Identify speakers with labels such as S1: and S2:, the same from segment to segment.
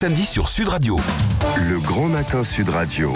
S1: Samedi sur Sud Radio.
S2: Le Grand Matin Sud Radio.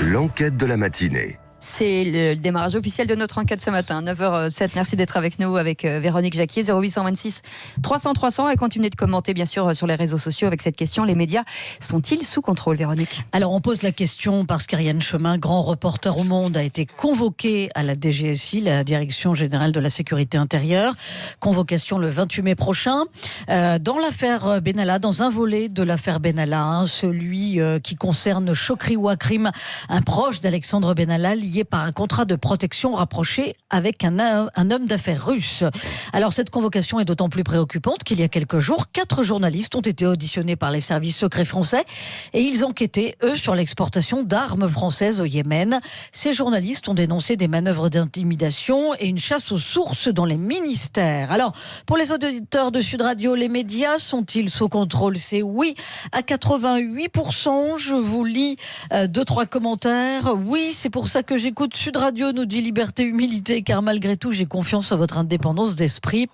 S2: L'enquête de la matinée.
S3: C'est le démarrage officiel de notre enquête ce matin, 9h07. Merci d'être avec nous, avec Véronique Jacquier, 0826 300 300. Et continuez de commenter, bien sûr, sur les réseaux sociaux avec cette question. Les médias sont-ils sous contrôle, Véronique ?
S4: Alors, on pose la question parce qu'Ariane Chemin, grand reporter au Monde, a été convoquée à la DGSI, la Direction Générale de la Sécurité Intérieure. Convocation le 28 mai prochain. Dans l'affaire Benalla, dans un volet de l'affaire Benalla, celui qui concerne Chokri Ouakrim, un proche d'Alexandre Benalla, lié par un contrat de protection rapproché avec un homme d'affaires russe. Alors cette convocation est d'autant plus préoccupante qu'il y a quelques jours, 4 journalistes ont été auditionnés par les services secrets français et ils enquêtaient, eux, sur l'exportation d'armes françaises au Yémen. Ces journalistes ont dénoncé des manœuvres d'intimidation et une chasse aux sources dans les ministères. Alors, pour les auditeurs de Sud Radio, les médias sont-ils sous contrôle ? C'est oui à 88%. Je vous lis 2-3 commentaires. Oui, c'est pour ça que j'écoute Sud Radio, nous dit Liberté Humilité, car malgré tout, j'ai confiance en votre indépendance d'esprit.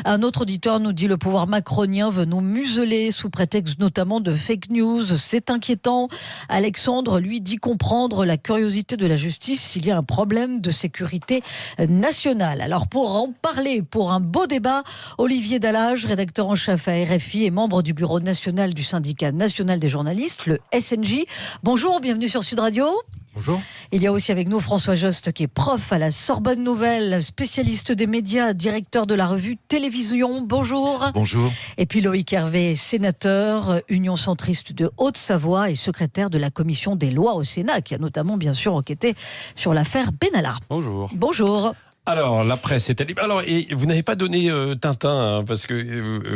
S4: Un autre auditeur nous dit le pouvoir macronien veut nous museler sous prétexte notamment de fake news. C'est inquiétant. Alexandre, lui, dit comprendre la curiosité de la justice. Il y a un problème de sécurité nationale. Alors, pour en parler, pour un beau débat, Olivier Dallage, rédacteur en chef à RFI et membre du bureau national du syndicat national des journalistes, le SNJ. Bonjour, bienvenue sur Sud Radio.
S5: Bonjour.
S4: Il y a aussi avec nous François Jost qui est prof à la Sorbonne Nouvelle, spécialiste des médias, directeur de la revue Télévision. Bonjour.
S5: Bonjour.
S4: Et puis Loïc Hervé, sénateur, Union centriste de Haute-Savoie et secrétaire de la commission des lois au Sénat, qui a notamment bien sûr enquêté sur l'affaire Benalla.
S5: Bonjour.
S4: Bonjour.
S5: Alors, la presse est libre. Alors, et vous n'avez pas donné Tintin, hein, parce que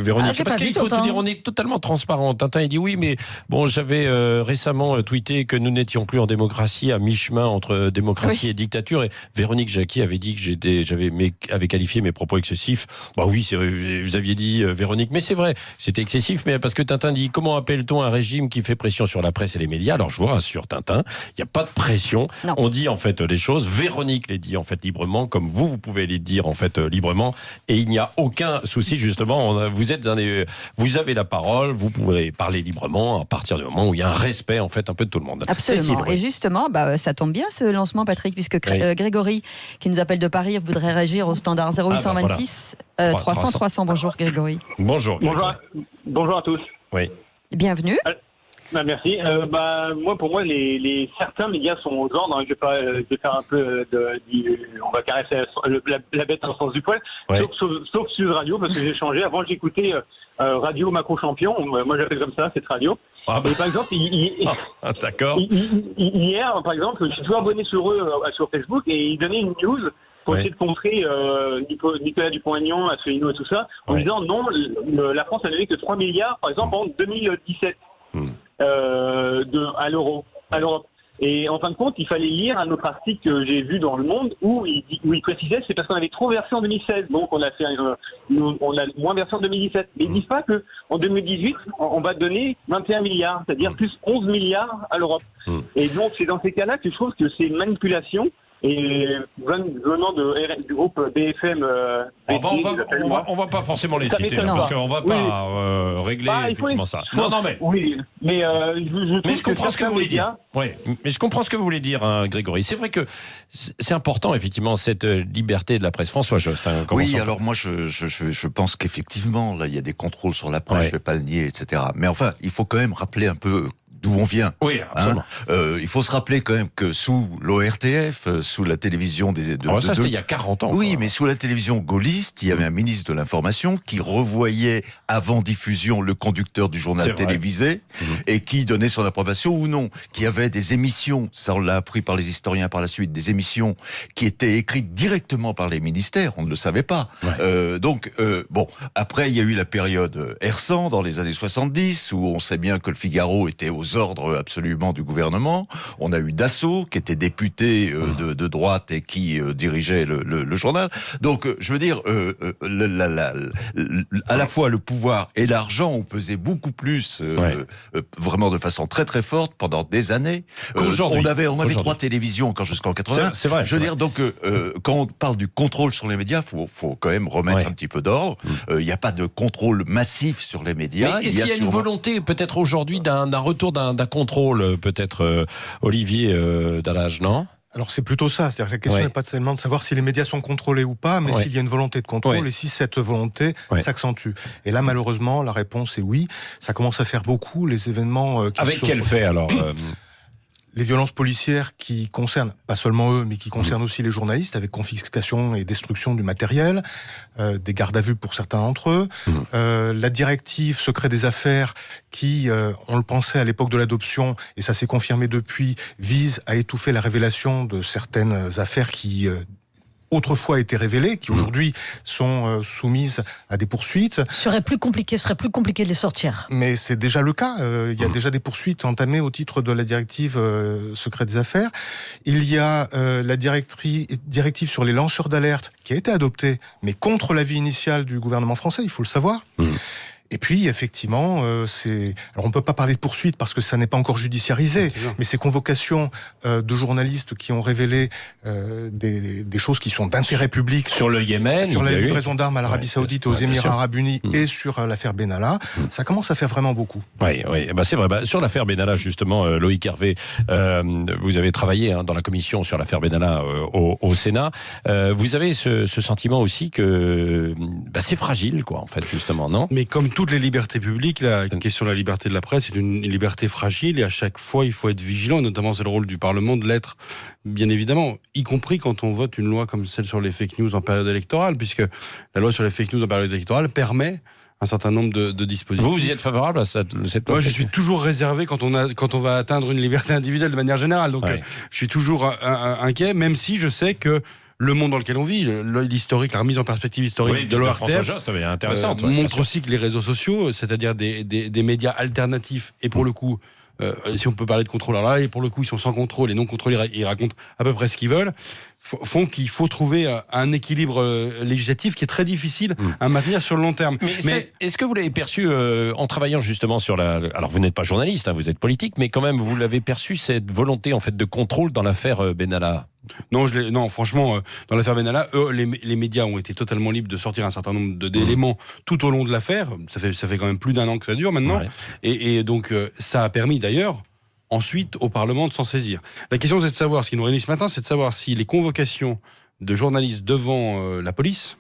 S5: Véronique, parce qu'il faut te dire, on est totalement transparent. Tintin, il dit oui, mais bon, j'avais récemment tweeté que nous n'étions plus en démocratie, à mi-chemin entre démocratie et dictature. Et Véronique Jacquier avait dit que avait qualifié mes propos excessifs. Bah oui, vous aviez dit Véronique, mais c'est vrai, c'était excessif. Mais parce que Tintin dit, comment appelle-t-on un régime qui fait pression sur la presse et les médias ? Alors, je vous rassure, Tintin, il n'y a pas de pression. Non. On dit en fait les choses. Véronique les dit en fait librement, comme vous pouvez les dire en fait librement, et il n'y a aucun souci justement. Vous avez la parole, vous pouvez parler librement à partir du moment où il y a un respect en fait un peu de tout le monde.
S3: Absolument. Et justement, ça tombe bien ce lancement, Patrick, puisque Grégory, qui nous appelle de Paris, voudrait réagir au standard 0826 300 300. Bonjour Grégory.
S5: Bonjour.
S6: Bonjour à tous.
S5: Oui.
S3: Bienvenue.
S6: Merci. Pour moi, certains médias sont aux ordres. Je vais faire un peu on va caresser la bête dans le sens du poil. Ouais. Sauf Sud Radio, parce que j'ai changé. Avant, j'écoutais Radio Macro Champion. Moi, j'appelle comme ça, cette radio. Ah bah. Et par exemple,
S5: d'accord.
S6: Hier, par exemple, je suis toujours abonné sur eux sur Facebook et ils donnaient une news pour essayer de contrer Nicolas Dupont-Aignan, Asselineau et tout ça, en disant non, la France a donné que 3 milliards, par exemple, en 2017. À l'Europe. Et en fin de compte, il fallait lire un autre article que j'ai vu dans Le Monde où il précisait que c'est parce qu'on avait trop versé en 2016, donc on a moins versé en 2017. Mais ils disent pas que en 2018 on va donner 21 milliards, c'est-à-dire plus 11 milliards à l'Europe. Et donc c'est dans ces cas-là que je trouve que c'est une manipulation. Et venant du groupe BFM,
S5: on va pas forcément les citer, parce qu'on va pas régler effectivement ça.
S6: Oui, mais
S5: je comprends ce que vous voulez dire. Oui, mais je comprends ce que vous voulez dire, hein, Grégory. C'est vrai que c'est important, effectivement, cette liberté de la presse. François Jost.
S7: Oui, alors moi, je pense qu'effectivement, là, il y a des contrôles sur la presse, je vais pas le nier, etc. Mais enfin, il faut quand même rappeler un peu d'où on vient.
S5: Oui, absolument.
S7: Il faut se rappeler quand même que sous l'ORTF, sous la télévision
S5: c'était il y a 40 ans.
S7: Oui,
S5: quoi.
S7: Mais sous la télévision gaulliste, il y avait un ministre de l'Information qui revoyait avant diffusion le conducteur du journal télévisé et qui donnait son approbation ou non. Qui avait des émissions, ça on l'a appris par les historiens par la suite, des émissions qui étaient écrites directement par les ministères, on ne le savait pas. Après il y a eu la période Hersant dans les années 70 où on sait bien que le Figaro était aux aux ordres absolument du gouvernement. On a eu Dassault, qui était député de droite et qui dirigeait le journal. Donc, je veux dire, à la fois le pouvoir et l'argent ont pesé beaucoup plus, vraiment de façon très très forte pendant des années. On avait 3 télévisions quand jusqu'en 80.
S5: C'est vrai.
S7: Je veux dire, donc, quand on parle du contrôle sur les médias, faut quand même remettre un petit peu d'ordre. Il n'y a pas de contrôle massif sur les médias.
S5: Mais est-ce qu'il y a une volonté, peut-être aujourd'hui, d'un retour d'un contrôle, peut-être, Olivier Dallage, non ?
S1: Alors c'est plutôt ça, c'est-à-dire que la question n'est pas seulement de savoir si les médias sont contrôlés ou pas, mais s'il y a une volonté de contrôle et si cette volonté s'accentue. Et là, malheureusement, la réponse est oui. Ça commence à faire beaucoup, les événements...
S5: Avec quel fait, alors
S1: Les violences policières qui concernent, pas seulement eux, mais qui concernent aussi les journalistes, avec confiscation et destruction du matériel, des gardes à vue pour certains d'entre eux, la directive secret des affaires qui, on le pensait à l'époque de l'adoption, et ça s'est confirmé depuis, vise à étouffer la révélation de certaines affaires qui... autrefois été révélées, qui aujourd'hui sont soumises à des poursuites.
S4: Serait plus compliqué de les sortir.
S1: Mais c'est déjà le cas. Il y a déjà des poursuites entamées au titre de la directive secret des affaires. Il y a la directive sur les lanceurs d'alerte qui a été adoptée, mais contre l'avis initial du gouvernement français, il faut le savoir. Et puis, effectivement, alors on ne peut pas parler de poursuite parce que ça n'est pas encore judiciarisé, mais ces convocations de journalistes qui ont révélé des choses qui sont d'intérêt public
S5: sur le Yémen,
S1: sur la livraison d'armes à l'Arabie Saoudite et aux Émirats Arabes Unis et sur l'affaire Benalla, ça commence à faire vraiment beaucoup.
S5: Oui, c'est vrai. Sur l'affaire Benalla, justement, Loïc Hervé, vous avez travaillé dans la commission sur l'affaire Benalla au Sénat. Vous avez ce sentiment aussi que c'est fragile, quoi, en fait, justement, non ?
S8: Mais comme toutes les libertés publiques, la question de la liberté de la presse est une liberté fragile et à chaque fois il faut être vigilant, notamment c'est le rôle du Parlement de l'être, bien évidemment, y compris quand on vote une loi comme celle sur les fake news en période électorale, puisque la loi sur les fake news en période électorale permet un certain nombre de dispositifs.
S5: Vous y êtes favorable à cette loi ?
S8: Moi, je suis toujours réservé quand on va atteindre une liberté individuelle de manière générale, donc je suis toujours inquiet, même si je sais que le monde dans lequel on vit, l'historique, la remise en perspective historique de l'ORTF montre aussi que les réseaux sociaux, c'est-à-dire des médias alternatifs, et pour le coup, si on peut parler de contrôle, alors là, et pour le coup, ils sont sans contrôle et non contrôlés, ils racontent à peu près ce qu'ils veulent, font qu'il faut trouver un équilibre législatif qui est très difficile à maintenir sur le long terme.
S5: Mais est-ce que vous l'avez perçu en travaillant justement sur alors vous n'êtes pas journaliste, vous êtes politique, mais quand même vous l'avez perçu, cette volonté en fait de contrôle dans l'affaire Benalla ?
S8: Non, franchement, dans l'affaire Benalla, les médias ont été totalement libres de sortir un certain nombre d'éléments tout au long de l'affaire. Ça fait quand même plus d'1 an que ça dure maintenant. Et donc, ça a permis d'ailleurs, ensuite, au Parlement de s'en saisir. La question, c'est de savoir, ce qui nous réunit ce matin, c'est de savoir si les convocations de journalistes devant la police,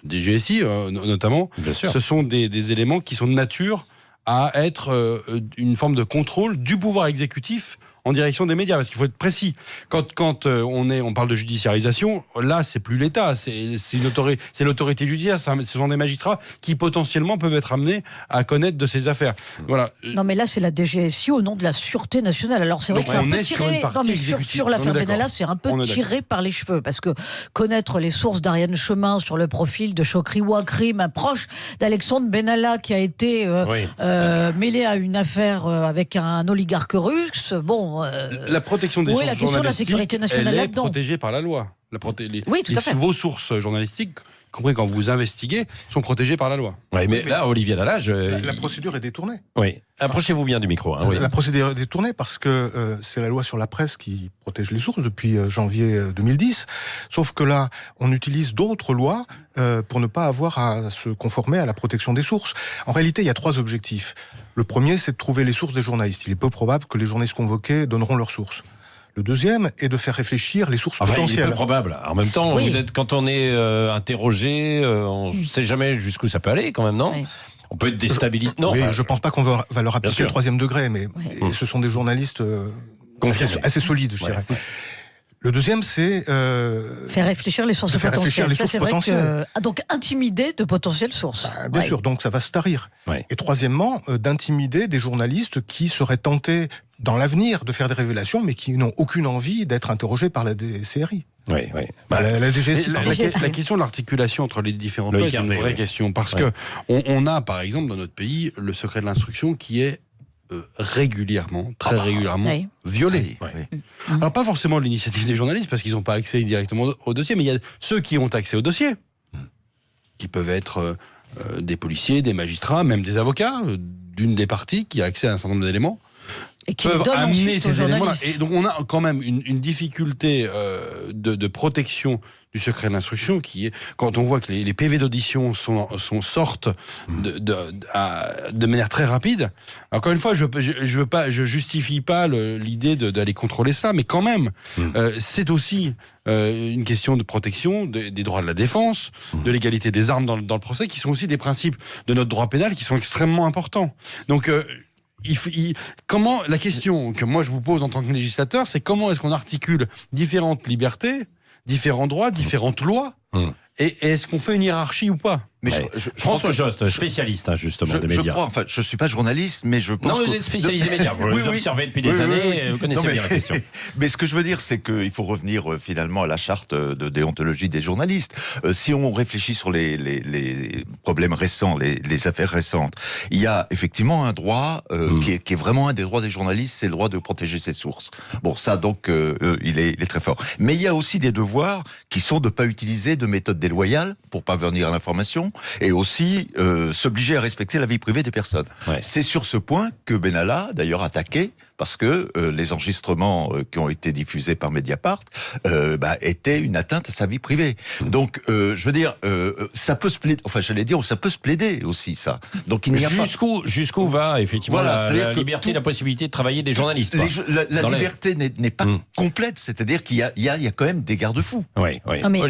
S8: des GSI notamment, ce sont des éléments qui sont de nature à être une forme de contrôle du pouvoir exécutif en direction des médias, parce qu'il faut être précis. Quand on parle de judiciarisation, là, c'est plus l'État, c'est l'autorité judiciaire, ce sont des magistrats qui potentiellement peuvent être amenés à connaître de ces affaires. Voilà.
S4: Non, mais là, c'est la DGSI au nom de la Sûreté nationale. Alors, c'est vrai que c'est un peu tiré... Sur l'affaire Benalla, c'est un peu tiré par les cheveux, parce que connaître les sources d'Ariane Chemin sur le profil de Chokri Ouakrim, un proche d'Alexandre Benalla, qui a été mêlé à une affaire avec un oligarque russe,
S8: la protection des sources
S4: la question de la sécurité nationale
S8: elle est
S4: là-dedans.
S8: protégée par la loi.
S4: Oui, tout à fait.
S8: Vos sources journalistiques, y compris quand vous investiguez, sont protégées par la loi.
S5: Oui, mais là, Olivier Dallage...
S1: La procédure est détournée.
S5: Oui, approchez-vous bien du micro.
S1: La procédure est détournée parce que c'est la loi sur la presse qui protège les sources depuis janvier 2010. Sauf que là, on utilise d'autres lois pour ne pas avoir à se conformer à la protection des sources. En réalité, il y a 3 objectifs. Le premier, c'est de trouver les sources des journalistes. Il est peu probable que les journalistes convoqués donneront leurs sources. Le deuxième est de faire réfléchir les sources potentielles.
S5: Il est peu probable. En même temps, quand on est interrogé, on ne sait jamais jusqu'où ça peut aller quand même, non ? On peut être déstabilisé.
S1: Je ne pense pas qu'on va leur appliquer le 3e degré, mais ce sont des journalistes assez solides, je dirais. Le deuxième, c'est...
S4: faire réfléchir les sources potentielles. Ça, c'est vrai que... Donc, intimider de potentielles sources.
S1: Bien sûr, donc ça va se tarir. Et troisièmement, d'intimider des journalistes qui seraient tentés, dans l'avenir, de faire des révélations, mais qui n'ont aucune envie d'être interrogés par la DCRI. La DGSI.
S8: La question de l'articulation entre les différentes lois est une vraie question. Parce que on a, par exemple, dans notre pays, le secret de l'instruction qui est régulièrement, très régulièrement,
S4: oui.
S8: violés.
S5: Oui.
S8: Alors pas forcément de l'initiative des journalistes, parce qu'ils n'ont pas accès directement au dossier, mais il y a ceux qui ont accès au dossier, qui peuvent être des policiers, des magistrats, même des avocats, d'une des parties qui a accès à un certain nombre d'éléments,
S4: et qui
S8: peuvent
S4: donne
S8: amener ces éléments-là.
S4: journalistes.
S8: Et donc on a quand même une difficulté de protection du secret de l'instruction qui est, quand on voit que les PV d'audition sortent de manière très rapide. Encore une fois, je justifie pas l'idée d'aller contrôler cela, mais quand même, c'est aussi une question de protection des droits de la défense, de l'égalité des armes dans le procès, qui sont aussi des principes de notre droit pénal qui sont extrêmement importants. Donc comment, la question que moi je vous pose en tant que législateur, c'est comment est-ce qu'on articule différentes libertés, différents droits, différentes lois, et est-ce qu'on fait une hiérarchie ou pas?
S5: Mais François Jost, spécialiste justement des médias.
S7: Je ne suis pas journaliste, mais je pense.
S5: Non, vous êtes spécialiste des médias. Vous les observez depuis des années, vous connaissez bien la question.
S7: Mais ce que je veux dire, c'est qu'il faut revenir finalement à la charte de déontologie des journalistes. Si on réfléchit sur les problèmes récents, les affaires récentes, il y a effectivement un droit qui est vraiment un des droits des journalistes, c'est le droit de protéger ses sources. Bon, ça donc, il est très fort. Mais il y a aussi des devoirs qui sont de ne pas utiliser de méthodes déloyales pour parvenir à l'information, et aussi s'obliger à respecter la vie privée des personnes. Ouais. C'est sur ce point que Benalla, d'ailleurs, attaqué, parce que les enregistrements qui ont été diffusés par Mediapart étaient une atteinte à sa vie privée. Donc, je veux dire, ça peut se plaider, ça peut se plaider aussi, ça. Donc, il n'y a
S5: jusqu'où va, effectivement, la liberté, la possibilité de travailler des journalistes.
S7: La liberté n'est pas complète, c'est-à-dire qu'il y a quand même des garde-fous.
S5: Oui.
S4: Non, mais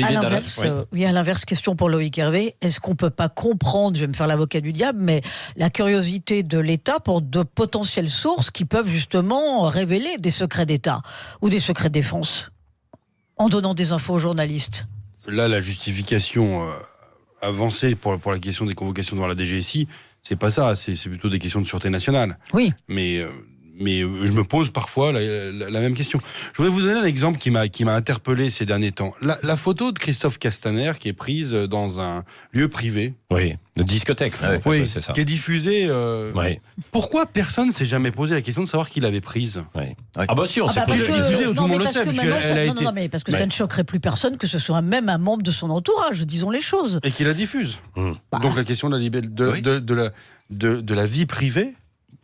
S4: à l'inverse, question pour Loïc Hervé, est-ce qu'on peut pas comprendre, je vais me faire l'avocat du diable, mais la curiosité de l'État pour de potentielles sources qui peuvent justement révéler des secrets d'État ou des secrets de défense en donnant des infos aux journalistes?
S8: Là, la justification avancée pour la question des convocations devant la DGSI, c'est pas ça, c'est plutôt des questions de sûreté nationale.
S4: Oui.
S8: Mais je me pose parfois la même question. Je voudrais vous donner un exemple qui m'a interpellé ces derniers temps. La photo de Christophe Castaner qui est prise dans un lieu privé.
S5: Oui, de discothèque.
S8: Oui, c'est ça. Qui est diffusée. Pourquoi personne ne s'est jamais posé la question de savoir qui l'avait prise?
S5: Ah bah si, on s'est posé la question.
S8: Tout le monde le sait.
S4: Parce que ça ne choquerait plus personne que ce soit même un membre de son entourage, disons les choses.
S8: Et qui la diffuse. Donc la question de la vie privée.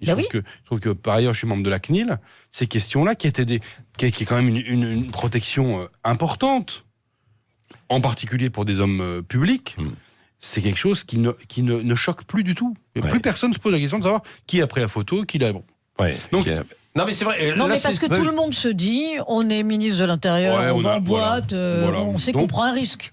S8: Je trouve que par ailleurs je suis membre de la CNIL, ces questions-là qui est quand même une protection importante, en particulier pour des hommes publics, c'est quelque chose qui ne choque plus du tout. Plus personne ne se pose la question de savoir qui a pris la photo, qui l'a... Donc,
S5: non mais c'est vrai.
S4: Non mais parce que tout le monde se dit, on est ministre de l'Intérieur, on va en boîte, on sait qu'on prend un risque.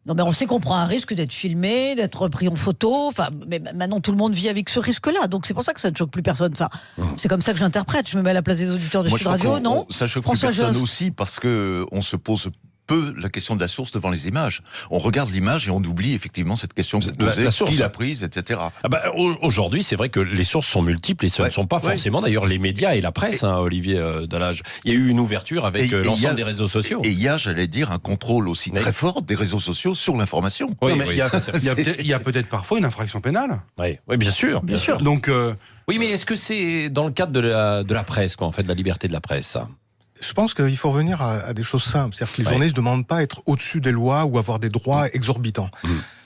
S4: Non mais on sait qu'on prend un risque d'être filmé, d'être pris en photo. Enfin, mais maintenant tout le monde vit avec ce risque-là. Donc c'est pour ça que ça ne choque plus personne. Enfin, c'est comme ça que j'interprète. Je me mets à la place des auditeurs de Sud Radio, non?
S7: Ça choque plus personne aussi parce que on se pose peu la question de la source devant les images. On regarde l'image et on oublie effectivement cette question que vous posez, qui l'a prise, etc.
S5: Aujourd'hui, c'est vrai que les sources sont multiples et ce ne sont pas forcément d'ailleurs les médias et la presse, Olivier Delage. Il y a eu une ouverture avec l'ensemble des réseaux sociaux.
S7: Et il y a, j'allais dire, un contrôle aussi très fort des réseaux sociaux sur l'information.
S8: Il y a peut-être parfois une infraction pénale.
S5: Oui, bien sûr.
S8: Donc,
S5: oui, mais est-ce que c'est dans le cadre de la presse, quoi, en fait, de la liberté de la presse, ça?
S1: Je pense qu'il faut revenir à des choses simples. C'est-à-dire que les journalistes ne demandent pas à être au-dessus des lois ou avoir des droits exorbitants.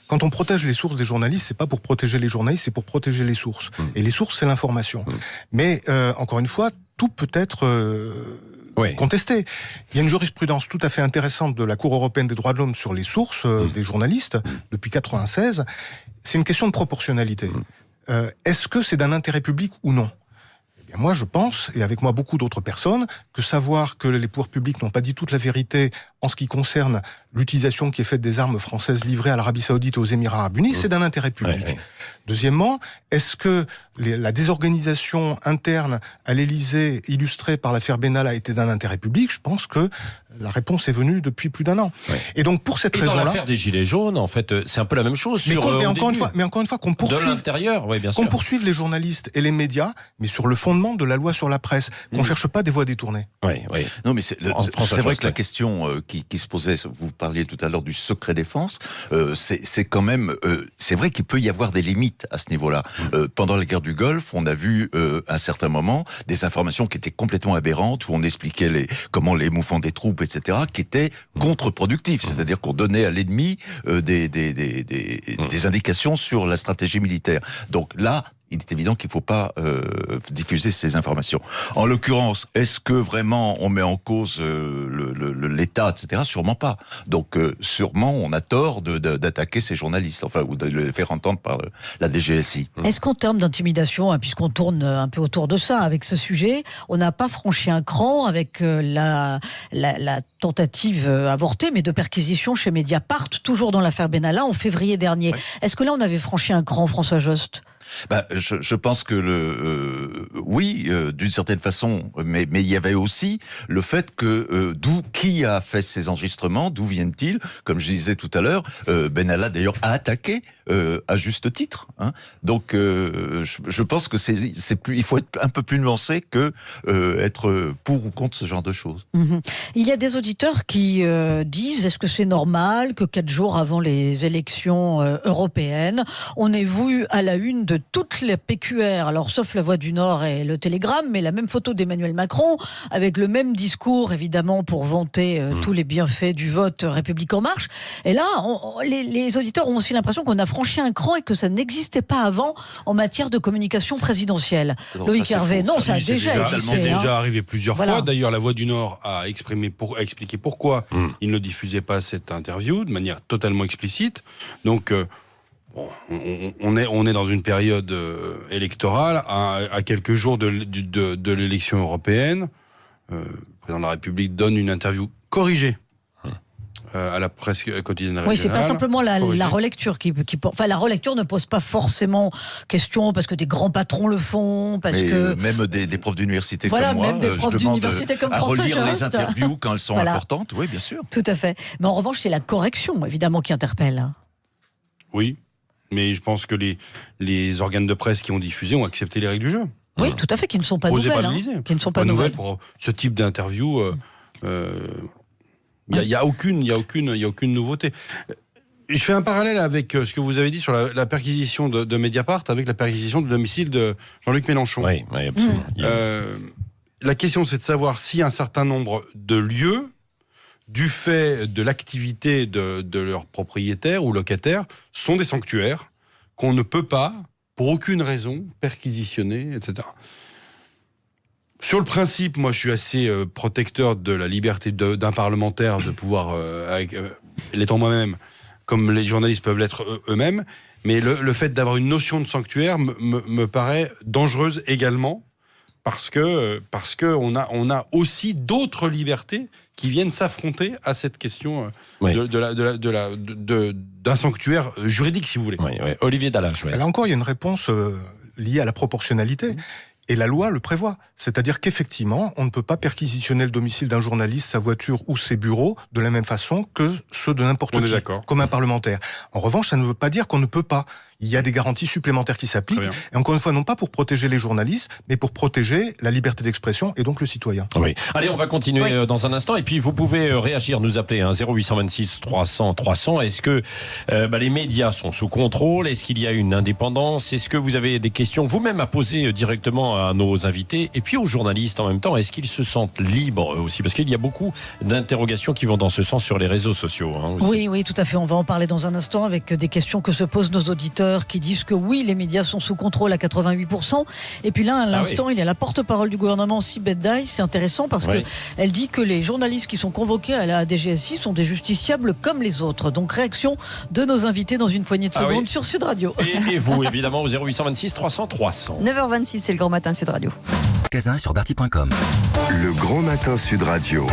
S1: Quand on protège les sources des journalistes, c'est pas pour protéger les journalistes, c'est pour protéger les sources. Et les sources, c'est l'information. Mais, encore une fois, tout peut être contesté. Il y a une jurisprudence tout à fait intéressante de la Cour européenne des droits de l'homme sur les sources des journalistes, depuis 1996. C'est une question de proportionnalité. Est-ce que c'est d'un intérêt public ou non? Moi, je pense, et avec moi beaucoup d'autres personnes, que savoir que les pouvoirs publics n'ont pas dit toute la vérité en ce qui concerne l'utilisation qui est faite des armes françaises livrées à l'Arabie Saoudite et aux Émirats Arabes Unis, c'est d'un intérêt public. Deuxièmement, est-ce que la désorganisation interne à l'Élysée, illustrée par l'affaire Benalla, était d'un intérêt public? Je pense que la réponse est venue depuis plus d'un an. Et donc, pour cette raison-là...
S5: dans l'affaire des Gilets jaunes, en fait, c'est un peu la même chose.
S1: Mais encore une fois, qu'on poursuive...
S5: De l'intérieur, bien sûr.
S1: Qu'on poursuive les journalistes et les médias, mais sur le fondement justement de la loi sur la presse, qu'on ne cherche pas des voies détournées.
S5: Oui.
S7: Non, mais c'est vrai que la question qui se posait, vous parliez tout à l'heure du secret défense, c'est quand même, c'est vrai qu'il peut y avoir des limites à ce niveau-là. Pendant la guerre du Golfe, on a vu à un certain moment des informations qui étaient complètement aberrantes, où on expliquait comment les mouvements des troupes, etc., qui étaient contre-productifs, c'est-à-dire qu'on donnait à l'ennemi des indications sur la stratégie militaire. Donc là, il est évident qu'il ne faut pas diffuser ces informations. En l'occurrence, est-ce que vraiment on met en cause l'État, etc. Sûrement pas. Donc sûrement on a tort d'attaquer ces journalistes, enfin, ou de les faire entendre par la DGSI.
S4: Est-ce qu'en termes d'intimidation, puisqu'on tourne un peu autour de ça avec ce sujet, on n'a pas franchi un cran avec la tentative avortée, mais de perquisition chez Mediapart, toujours dans l'affaire Benalla, en février dernier. Ouais. Est-ce que là on avait franchi un cran, François Jost ?
S7: Je pense que oui, d'une certaine façon, mais il y avait aussi le fait que qui a fait ces enregistrements, d'où viennent-ils ? Comme je disais tout à l'heure, Benalla d'ailleurs a attaqué à juste titre. Hein. Donc je pense que il faut être un peu plus nuancé que être pour ou contre ce genre de choses.
S4: Mmh. Il y a des auditeurs qui disent, est-ce que c'est normal que 4 jours avant les élections européennes, on ait vu à la une de toutes les PQR, alors sauf La Voix du Nord et Le Télégramme, mais la même photo d'Emmanuel Macron, avec le même discours, évidemment, pour vanter tous les bienfaits du vote République En Marche. Et là, les auditeurs ont aussi l'impression qu'on a franchi un cran et que ça n'existait pas avant en matière de communication présidentielle. Loïc Hervé, non, ça a déjà existé.
S8: C'est déjà arrivé plusieurs fois. D'ailleurs, La Voix du Nord a expliqué pourquoi il ne diffusait pas cette interview de manière totalement explicite. Donc... on est dans une période électorale, à quelques jours de l'élection européenne. Le président de la République donne une interview corrigée à la presse quotidienne régionale.
S4: Oui, c'est pas simplement la relecture enfin, la relecture ne pose pas forcément question parce que des grands patrons le font,
S7: même des profs d'université comme moi,
S4: même des profs d'université comme François
S7: Jost, à relire
S4: Jost.
S7: les interviews quand elles sont importantes. Oui, bien sûr.
S4: Tout à fait. Mais en revanche, c'est la correction, évidemment, qui interpelle.
S8: Oui. Mais je pense que les organes de presse qui ont diffusé ont accepté les règles du jeu.
S4: Oui, tout à fait, qui ne sont pas nouvelles. Qui ne sont pas nouvelles
S8: pour ce type d'interview. Il y a aucune nouveauté. Je fais un parallèle avec ce que vous avez dit sur la perquisition de Mediapart avec la perquisition du domicile de Jean-Luc Mélenchon.
S5: Oui, absolument.
S8: La question, c'est de savoir si un certain nombre de lieux, du fait de l'activité de leurs propriétaires ou locataires, sont des sanctuaires qu'on ne peut pas, pour aucune raison, perquisitionner, etc. Sur le principe, moi, je suis assez protecteur de la liberté d'un parlementaire de pouvoir, l'étant moi-même, comme les journalistes peuvent l'être eux-mêmes, mais le fait d'avoir une notion de sanctuaire me paraît dangereuse également, parce que on a aussi d'autres libertés qui viennent s'affronter à cette question d'un sanctuaire juridique, si vous voulez.
S5: Oui. Olivier Dallage.
S1: Là encore, il y a une réponse liée à la proportionnalité. Et la loi le prévoit. C'est-à-dire qu'effectivement, on ne peut pas perquisitionner le domicile d'un journaliste, sa voiture ou ses bureaux de la même façon que ceux de n'importe qui, comme un parlementaire. En revanche, ça ne veut pas dire qu'on ne peut pas. Il y a des garanties supplémentaires qui s'appliquent. Et encore une fois, non pas pour protéger les journalistes, mais pour protéger la liberté d'expression et donc le citoyen.
S5: Oui. Allez, on va continuer dans un instant. Et puis, vous pouvez réagir, nous appeler 0826 300 300. Est-ce que les médias sont sous contrôle ? Est-ce qu'il y a une indépendance ? Est-ce que vous avez des questions vous-même à poser directement à nos invités et puis aux journalistes en même temps ? Est-ce qu'ils se sentent libres aussi ? Parce qu'il y a beaucoup d'interrogations qui vont dans ce sens sur les réseaux sociaux. Aussi.
S4: Oui, tout à fait. On va en parler dans un instant avec des questions que se posent nos auditeurs qui disent que oui, les médias sont sous contrôle à 88%. Et puis là, à l'instant, il y a la porte-parole du gouvernement, Sibeth Daï. C'est intéressant parce qu'elle dit que les journalistes qui sont convoqués à la DGSI sont des justiciables comme les autres. Donc réaction de nos invités dans une poignée de secondes sur Sud Radio.
S5: Et vous, évidemment, au 0826 300 300.
S3: 9h26, c'est le Grand Matin Sud Radio.
S2: Casin sur darty.com. Le Grand Matin Sud Radio.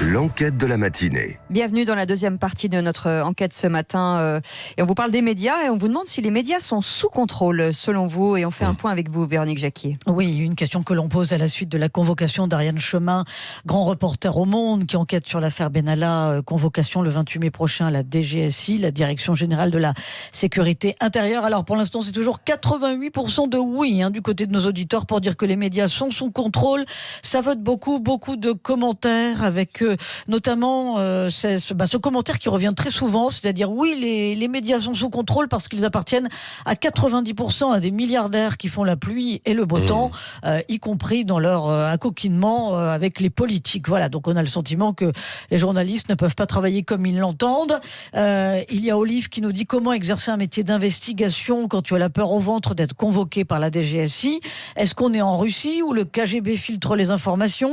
S2: L'enquête de la matinée.
S3: Bienvenue dans la deuxième partie de notre enquête ce matin. Et on vous parle des médias et on vous demande si les médias sont sous contrôle selon vous. Et on fait un point avec vous, Véronique Jacquier.
S4: Oui, une question que l'on pose à la suite de la convocation d'Ariane Chemin, grand reporter au Monde, qui enquête sur l'affaire Benalla. Convocation le 28 mai prochain à la DGSI, la Direction Générale de la Sécurité Intérieure. Alors pour l'instant, c'est toujours 88% de oui du côté de nos auditeurs pour dire que les médias sont sous contrôle. Ça vote beaucoup de commentaires avec notamment ce commentaire qui revient très souvent, c'est-à-dire oui, les médias sont sous contrôle parce qu'ils appartiennent à 90% à des milliardaires qui font la pluie et le beau temps, y compris dans leur accoquinement avec les politiques. Voilà, donc on a le sentiment que les journalistes ne peuvent pas travailler comme ils l'entendent. Il y a Olive qui nous dit comment exercer un métier d'investigation quand tu as la peur au ventre d'être convoqué par la DGSI. Est-ce qu'on est en Russie où le KGB filtre les informations?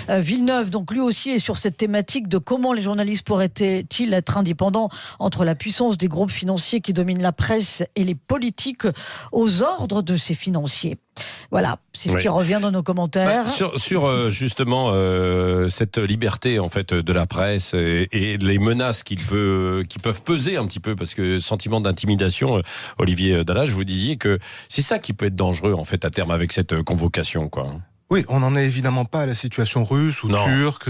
S4: Villeneuve, donc lui aussi est sur cette thématique de comment les journalistes pourraient-ils être indépendants entre la puissance des groupes financiers qui dominent la presse et les politiques aux ordres de ces financiers. Voilà, c'est ce qui revient dans nos commentaires.
S5: Sur justement cette liberté en fait de la presse et les menaces qui peuvent peser un petit peu, parce que sentiment d'intimidation, Olivier Dallage, vous disiez que c'est ça qui peut être dangereux en fait à terme avec cette convocation, quoi.
S1: Oui, on n'en est évidemment pas à la situation russe ou turque.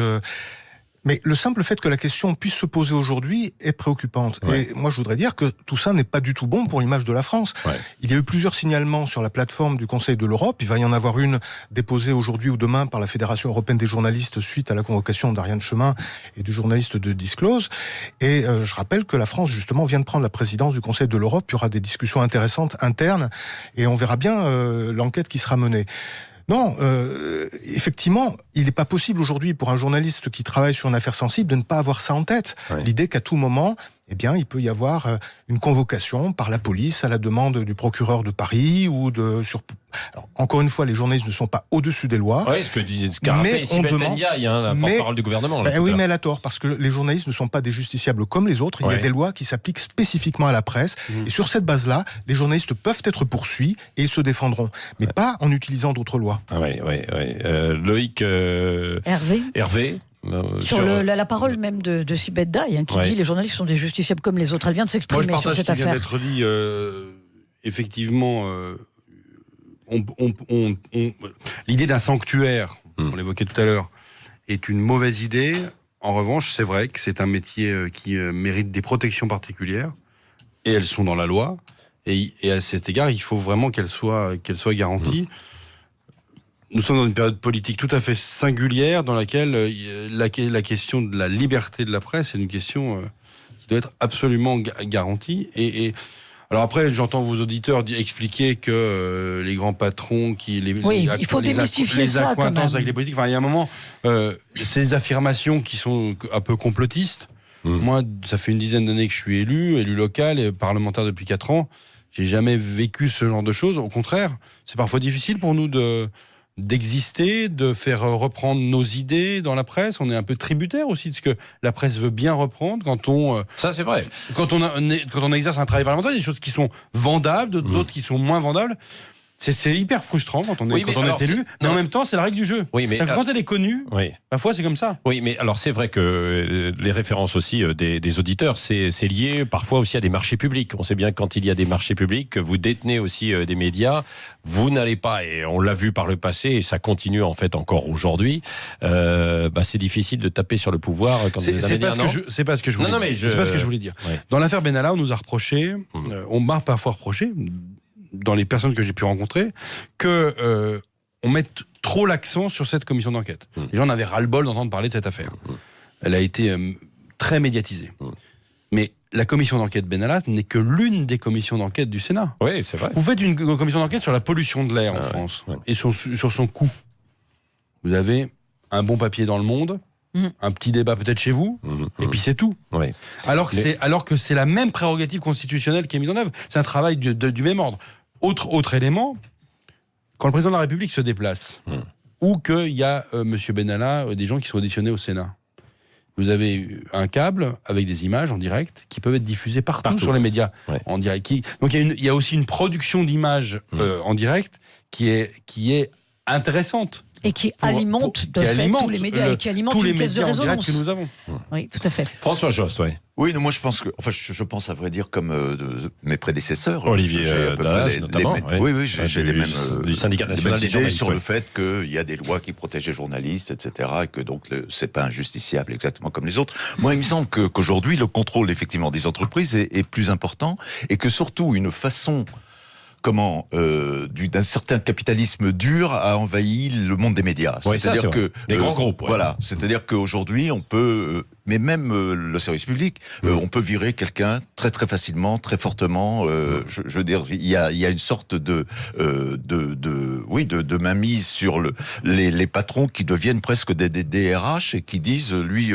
S1: Mais le simple fait que la question puisse se poser aujourd'hui est préoccupante. Ouais. Et moi, je voudrais dire que tout ça n'est pas du tout bon pour l'image de la France. Ouais. Il y a eu plusieurs signalements sur la plateforme du Conseil de l'Europe. Il va y en avoir une déposée aujourd'hui ou demain par la Fédération européenne des journalistes suite à la convocation d'Ariane Chemin et du journaliste de Disclose. Et je rappelle que la France, justement, vient de prendre la présidence du Conseil de l'Europe. Il y aura des discussions intéressantes internes et on verra bien l'enquête qui sera menée. Non, effectivement, il n'est pas possible aujourd'hui pour un journaliste qui travaille sur une affaire sensible de ne pas avoir ça en tête. Ouais. L'idée qu'à tout moment, eh bien, il peut y avoir une convocation par la police à la demande du procureur de Paris ou Alors, encore une fois, les journalistes ne sont pas au-dessus des lois.
S5: Oui, ce que disait Sibeth Ndiaye, la porte-parole du gouvernement.
S1: Oui, mais elle a tort, parce que les journalistes ne sont pas des justiciables comme les autres. Il y a des lois qui s'appliquent spécifiquement à la presse. Et sur cette base-là, les journalistes peuvent être poursuivis et ils se défendront. Mais pas en utilisant d'autres lois.
S5: Oui. Loïc Hervé
S4: sur la parole même de Sibeth Ndiaye, qui dit les journalistes sont des justiciables comme les autres. Elle vient de s'exprimer sur cette affaire.
S8: Moi, je partage ce qui vient d'être dit. Effectivement, l'idée d'un sanctuaire, on l'évoquait tout à l'heure, est une mauvaise idée. En revanche, c'est vrai que c'est un métier qui mérite des protections particulières, et elles sont dans la loi. Et à cet égard, il faut vraiment qu'elles soient garanties. Nous sommes dans une période politique tout à fait singulière dans laquelle la question de la liberté de la presse est une question qui doit être absolument garantie. Et alors après, j'entends vos auditeurs expliquer que les grands patrons
S4: il faut démystifier ça quand même.
S8: Avec les politiques. Enfin, il y a un moment, ces affirmations qui sont un peu complotistes. Moi, ça fait une dizaine d'années que je suis élu local et parlementaire depuis 4 ans. J'ai jamais vécu ce genre de choses. Au contraire, c'est parfois difficile pour nous d'exister, de faire reprendre nos idées dans la presse. On est un peu tributaire aussi de ce que la presse veut bien reprendre
S5: ça, c'est vrai.
S8: Quand on exerce un travail parlementaire, il y a des choses qui sont vendables, d'autres qui sont moins vendables. C'est hyper frustrant quand on est élu, mais en même temps, c'est la règle du jeu.
S5: Oui, mais
S8: quand elle est connue, parfois c'est comme ça.
S5: Oui, mais alors c'est vrai que les références aussi des auditeurs, c'est lié parfois aussi à des marchés publics. On sait bien que quand il y a des marchés publics, que vous détenez aussi des médias, vous n'allez pas, et on l'a vu par le passé, et ça continue en fait encore aujourd'hui, c'est difficile de taper sur le pouvoir quand vous avez
S8: C'est pas ce que je voulais dire. C'est pas ce que je voulais dire. Ouais. Dans l'affaire Benalla, on nous a reproché, on m'a parfois reproché, dans les personnes que j'ai pu rencontrer, que on mette trop l'accent sur cette commission d'enquête. Les gens en avaient ras-le-bol d'entendre parler de cette affaire. Elle a été très médiatisée. Mais la commission d'enquête Benalla n'est que l'une des commissions d'enquête du Sénat.
S5: Oui, c'est vrai.
S8: Vous faites une commission d'enquête sur la pollution de l'air en France et sur son coût. Vous avez un bon papier dans Le Monde, un petit débat peut-être chez vous, et puis c'est tout. Oui. Alors que c'est la même prérogative constitutionnelle qui est mise en œuvre. C'est un travail du même ordre. Autre élément, quand le président de la République se déplace, ou qu'il y a M. Benalla, des gens qui sont auditionnés au Sénat, vous avez un câble avec des images en direct qui peuvent être diffusées partout. Sur les médias en direct. Donc il y a aussi une production d'images en direct qui est intéressante.
S4: Et qui alimente tous les médias, et qui alimente une caisse de résonance
S8: que nous avons.
S4: Oui, tout à fait.
S5: François Jost, oui.
S7: Oui, non, moi je pense je pense à vrai dire comme mes prédécesseurs.
S5: Olivier Dallage, notamment.
S7: Oui, j'ai les mêmes
S5: du syndicat national des
S7: idées
S5: journalistes,
S7: sur le fait qu'il y a des lois qui protègent les journalistes, etc., et que donc c'est pas injusticiable exactement comme les autres. Moi, il me semble qu'aujourd'hui le contrôle effectivement des entreprises est plus important, et que surtout une façon d'un certain capitalisme dur a envahi le monde des médias.
S5: Oui, c'est-à-dire que des grands groupes.
S7: Voilà, c'est-à-dire qu'aujourd'hui on peut, mais même le service public, on peut virer quelqu'un très très facilement, très fortement. Je veux dire, il y a une sorte de mainmise sur les patrons qui deviennent presque des DRH et qui disent lui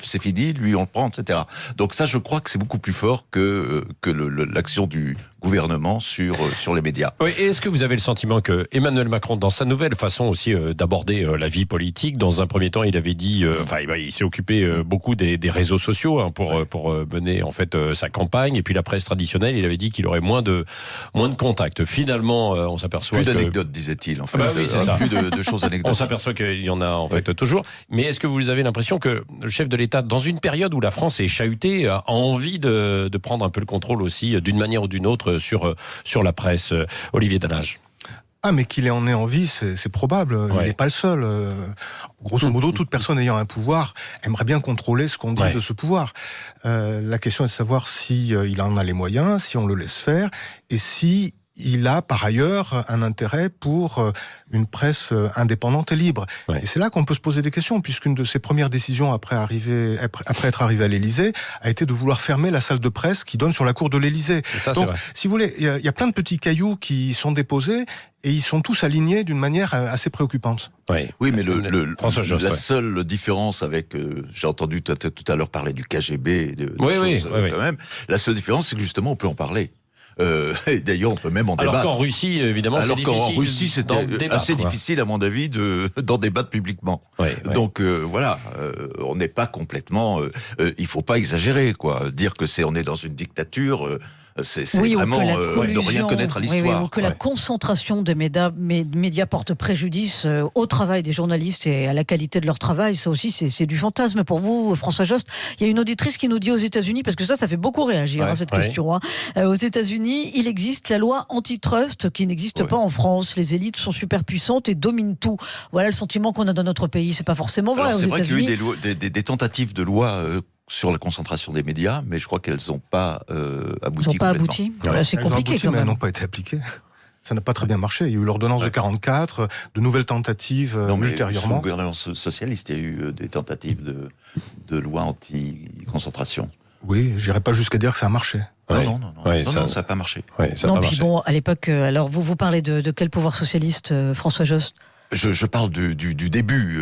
S7: c'est fini, lui on le prend, etc. Donc ça, je crois que c'est beaucoup plus fort que l'action du gouvernement sur les médias.
S5: Oui, et est-ce que vous avez le sentiment que Emmanuel Macron, dans sa nouvelle façon aussi d'aborder la vie politique, dans un premier temps, il avait dit, il s'est occupé beaucoup des réseaux sociaux pour mener en fait sa campagne, et puis la presse traditionnelle, il avait dit qu'il aurait moins de contacts. Finalement, on s'aperçoit
S7: plus d'anecdotes, disait-il. En fait,
S5: oui, c'est ça.
S7: Plus de choses anecdotiques.
S5: On s'aperçoit qu'il y en a en fait toujours. Mais est-ce que vous avez l'impression que le chef de l'État, dans une période où la France est chahutée, a envie de prendre un peu le contrôle aussi, d'une manière ou d'une autre, sur la presse? Olivier Dallage.
S1: Ah, mais qu'il en ait envie, c'est probable. Ouais. Il n'est pas le seul. Grosso modo, toute personne ayant un pouvoir aimerait bien contrôler ce qu'on dit de ce pouvoir. La question est de savoir si il en a les moyens, si on le laisse faire, et si il a par ailleurs un intérêt pour une presse indépendante et libre. Ouais. Et c'est là qu'on peut se poser des questions, puisqu'une de ses premières décisions après être arrivé à l'Élysée a été de vouloir fermer la salle de presse qui donne sur la cour de l'Élysée. Donc, si vous voulez, il y a plein de petits cailloux qui sont déposés et ils sont tous alignés d'une manière assez préoccupante.
S7: Oui, mais la seule différence avec, j'ai entendu tout à l'heure parler du KGB, quand même, la seule différence, c'est que justement, on peut en parler. Et d'ailleurs, on peut même en débattre.
S5: Alors qu'en Russie, évidemment, c'est difficile.
S7: Alors qu'en Russie, c'était assez difficile, à mon avis, d'en débattre publiquement. Donc voilà, on n'est pas complètement. Il faut pas exagérer, quoi. Dire que on est dans une dictature. C'est vraiment ne rien connaître à l'histoire.
S4: Ou que la concentration des médias porte préjudice au travail des journalistes et à la qualité de leur travail. Ça aussi, c'est du fantasme pour vous, François Jost. Il y a une auditrice qui nous dit aux États-Unis, parce que ça fait beaucoup réagir, cette question. Aux États-Unis, il existe la loi antitrust qui n'existe pas en France. Les élites sont super puissantes et dominent tout. Voilà le sentiment qu'on a dans notre pays. C'est pas forcément vrai.
S7: C'est vrai qu'il y a eu des tentatives de loi sur la concentration des médias, mais je crois qu'elles n'ont pas abouti.
S4: Elles n'ont pas abouti. C'est compliqué quand même.
S1: Mais elles n'ont pas été appliquées. Ça n'a pas très bien marché. Il y a eu l'ordonnance de 44, de nouvelles tentatives ultérieurement.
S7: Sous le gouvernement socialiste, il y a eu des tentatives de loi anti-concentration.
S1: Oui, j'irai pas jusqu'à dire que ça a marché.
S7: Non, ça n'a pas marché.
S4: À l'époque, alors vous parlez de quel pouvoir socialiste, François Jost ?
S7: Je parle du début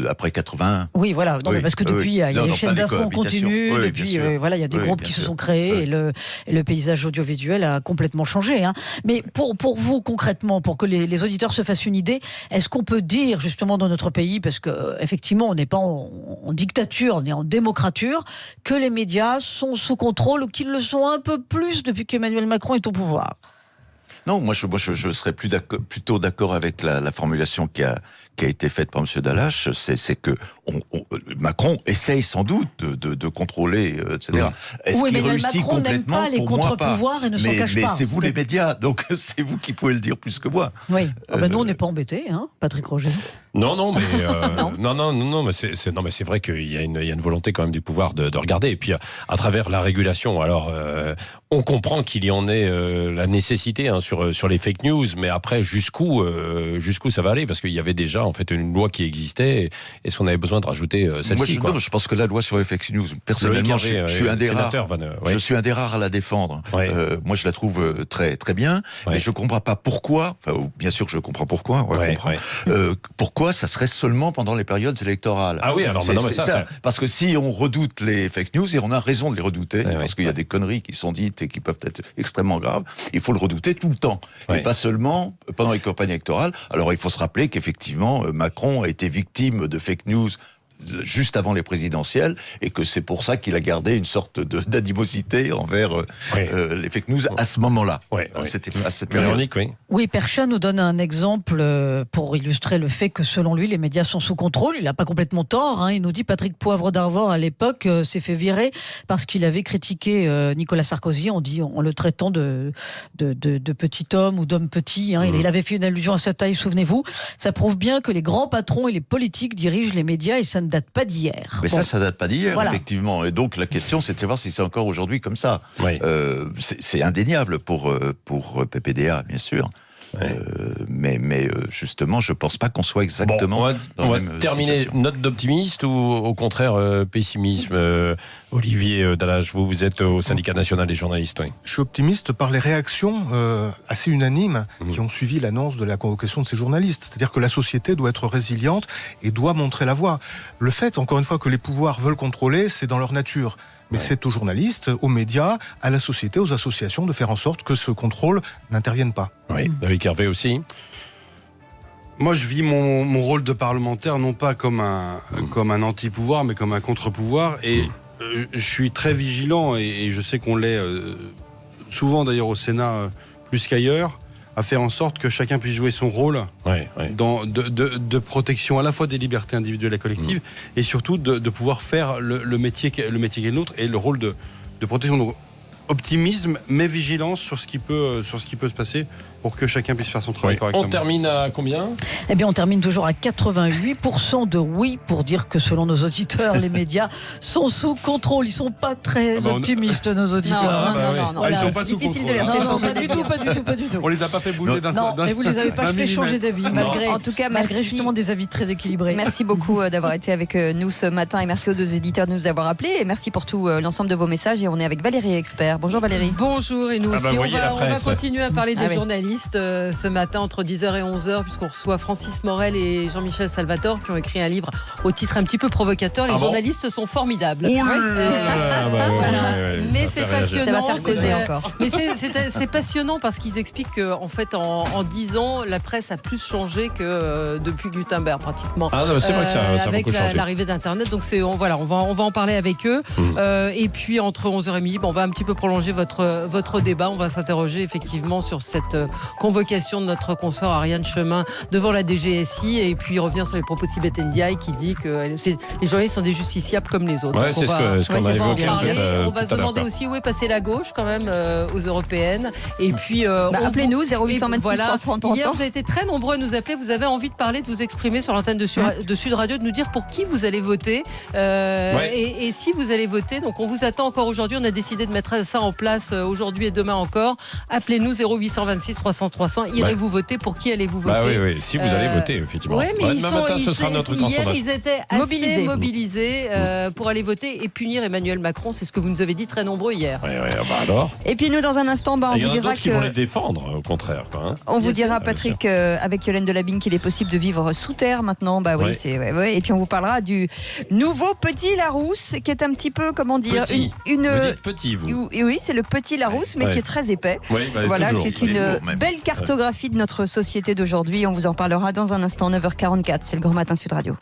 S7: après 81.
S4: Oui, voilà. Parce que depuis, il y a les chaînes d'infos en continu. Depuis, il y a des groupes qui se sont créés et le paysage audiovisuel a complètement changé. Mais pour vous, concrètement, pour que les auditeurs se fassent une idée, est-ce qu'on peut dire, justement, dans notre pays, parce qu'effectivement, on n'est pas en dictature, on est en démocrature, que les médias sont sous contrôle ou qu'ils le sont un peu plus depuis qu'Emmanuel Macron est au pouvoir ?
S7: Non, moi je serais plutôt d'accord avec la formulation qui a été faite par M. Dallache, c'est que Macron essaye sans doute de contrôler, etc. Est-ce qu'il réussit
S4: Macron
S7: complètement?
S4: Pas les contre-pouvoirs et ne s'en cache pas.
S7: Mais c'est vous les médias, donc c'est vous qui pouvez le dire plus que moi.
S4: Oui. Nous on n'est pas embêtés, Patrick Roger.
S5: Non, mais c'est vrai qu'il y a une volonté quand même du pouvoir de regarder. Et puis à travers la régulation, alors on comprend qu'il y en ait la nécessité sur les fake news, mais après jusqu'où ça va aller, parce qu'il y avait déjà en fait une loi qui existait, et est-ce qu'on avait besoin de rajouter celle-ci?
S7: Non, je pense que la loi sur les fake news, personnellement, je suis un des rares. Je suis un des rares à la défendre. Moi, je la trouve très très bien, mais je comprends pas pourquoi. Enfin, bien sûr que je comprends pourquoi. Pourquoi ça serait seulement pendant les périodes électorales?
S5: Ah oui, alors ça.
S7: Parce que si on redoute les fake news, et on a raison de les redouter, parce qu'il y a des conneries qui sont dites et qui peuvent être extrêmement graves, il faut le redouter tout le temps, et pas seulement pendant les campagnes électorales. Alors il faut se rappeler qu'effectivement Macron a été victime de fake news juste avant les présidentielles, et que c'est pour ça qu'il a gardé une sorte d'animosité envers les fake news à ce moment-là. C'était à cette période.
S4: Oui, Percha nous donne un exemple pour illustrer le fait que selon lui, les médias sont sous contrôle. Il n'a pas complètement tort. Hein. Il nous dit Patrick Poivre d'Arvor, à l'époque, s'est fait virer parce qu'il avait critiqué Nicolas Sarkozy en le traitant de petit homme ou d'homme petit. Hein. Il avait fait une allusion à sa taille, souvenez-vous. Ça prouve bien que les grands patrons et les politiques dirigent les médias et ça ne date pas d'hier.
S7: Mais ça date pas d'hier, effectivement. Et donc la question, c'est de savoir si c'est encore aujourd'hui comme ça. C'est indéniable pour PPDA, bien sûr. Mais justement, je pense pas qu'on soit exactement
S5: on va terminer
S7: situation.
S5: Note d'optimiste ou au contraire pessimisme. Olivier Dallage, vous êtes au syndicat national des journalistes.
S1: Je suis optimiste par les réactions assez unanimes qui ont suivi l'annonce de la convocation de ces journalistes. C'est-à-dire que la société doit être résiliente et doit montrer la voie. Le fait, encore une fois, que les pouvoirs veulent contrôler, c'est dans leur nature. Mais c'est aux journalistes, aux médias, à la société, aux associations de faire en sorte que ce contrôle n'intervienne pas.
S5: Oui, David Hervé aussi.
S8: Moi, je vis mon rôle de parlementaire non pas comme un anti-pouvoir, mais comme un contre-pouvoir. Et je suis très vigilant, et je sais qu'on l'est souvent d'ailleurs au Sénat plus qu'ailleurs, à faire en sorte que chacun puisse jouer son rôle de protection à la fois des libertés individuelles et collectives, et surtout de pouvoir faire le métier qui est le nôtre, et le rôle de protection. Donc, optimisme, mais vigilance sur ce qui peut se passer pour que chacun puisse faire son travail correctement.
S5: On termine à combien ?
S4: Eh bien, on termine toujours à 88% de oui pour dire que selon nos auditeurs, les médias sont sous contrôle. Ils sont pas très optimistes, nos auditeurs.
S3: Non.
S8: Ils sont pas sous
S3: difficile
S8: contrôle.
S3: de les faire changer
S4: d'avis. Pas du tout.
S8: On les a pas fait bouger d'un
S4: Non, mais vous les avez pas fait changer d'avis, malgré justement des avis très équilibrés.
S3: Merci beaucoup d'avoir été avec nous ce matin, et merci aux deux éditeurs de nous avoir appelés, et merci pour tout l'ensemble de vos messages. Et on est avec Valérie Expert. Bonjour Valérie.
S9: Bonjour, et nous aussi on va continuer à parler des
S3: oui.
S9: journalistes ce matin entre 10h et 11h, puisqu'on reçoit Francis Morel et Jean-Michel Salvatore qui ont écrit un livre au titre un petit peu provocateur. Les journalistes sont formidables. Mais c'est passionnant.
S3: Ça va faire causer encore.
S9: Mais c'est passionnant parce qu'ils expliquent qu'en fait en 10 ans, la presse a plus changé que depuis Gutenberg pratiquement.
S5: C'est vrai que ça a
S9: avec
S5: beaucoup changé.
S9: l'arrivée d'Internet. Donc on va en parler avec eux. Et puis entre 11h et midi, on va un petit peu prolonger votre débat. On va s'interroger effectivement sur cette convocation de notre consort Ariane Chemin devant la DGSI, et puis revenir sur les propos de Sibeth Ndiaye qui dit que les journalistes sont des justiciables comme les autres.
S5: C'est ce qu'on a évoqué.
S9: On va se demander aussi où est passée la gauche quand même aux européennes. Et puis
S3: appelez-nous 0826 300 300.
S9: Hier, vous avez été très nombreux à nous appeler. Vous avez envie de parler, de vous exprimer sur l'antenne de Sud Radio, de nous dire pour qui vous allez voter et si vous allez voter. Donc on vous attend encore aujourd'hui. On a décidé de mettre ça en place aujourd'hui et demain encore. Appelez-nous 0826 300 300. Irez-vous voter? Pour qui allez-vous voter?
S5: Oui. Si vous allez voter, effectivement.
S9: Oui, mais
S5: demain matin, ce sera notre grand
S9: hier,
S5: sondage.
S9: ils étaient assez mobilisés pour aller voter et punir Emmanuel Macron. C'est ce que vous nous avez dit très nombreux hier.
S5: Alors.
S3: Et puis nous, dans un instant, on vous dira
S5: qui vont les défendre, au contraire.
S3: On vous dira, Patrick, avec Yolène Delabine, qu'il est possible de vivre sous terre maintenant. Et puis on vous parlera du nouveau Petit Larousse, qui est un petit peu, comment dire,
S5: vous dites petit, vous.
S3: Oui, c'est le Petit Larousse, mais qui est très épais. Qui est une belle cartographie de notre société d'aujourd'hui. On vous en parlera dans un instant, 9h44. C'est le Grand Matin Sud Radio.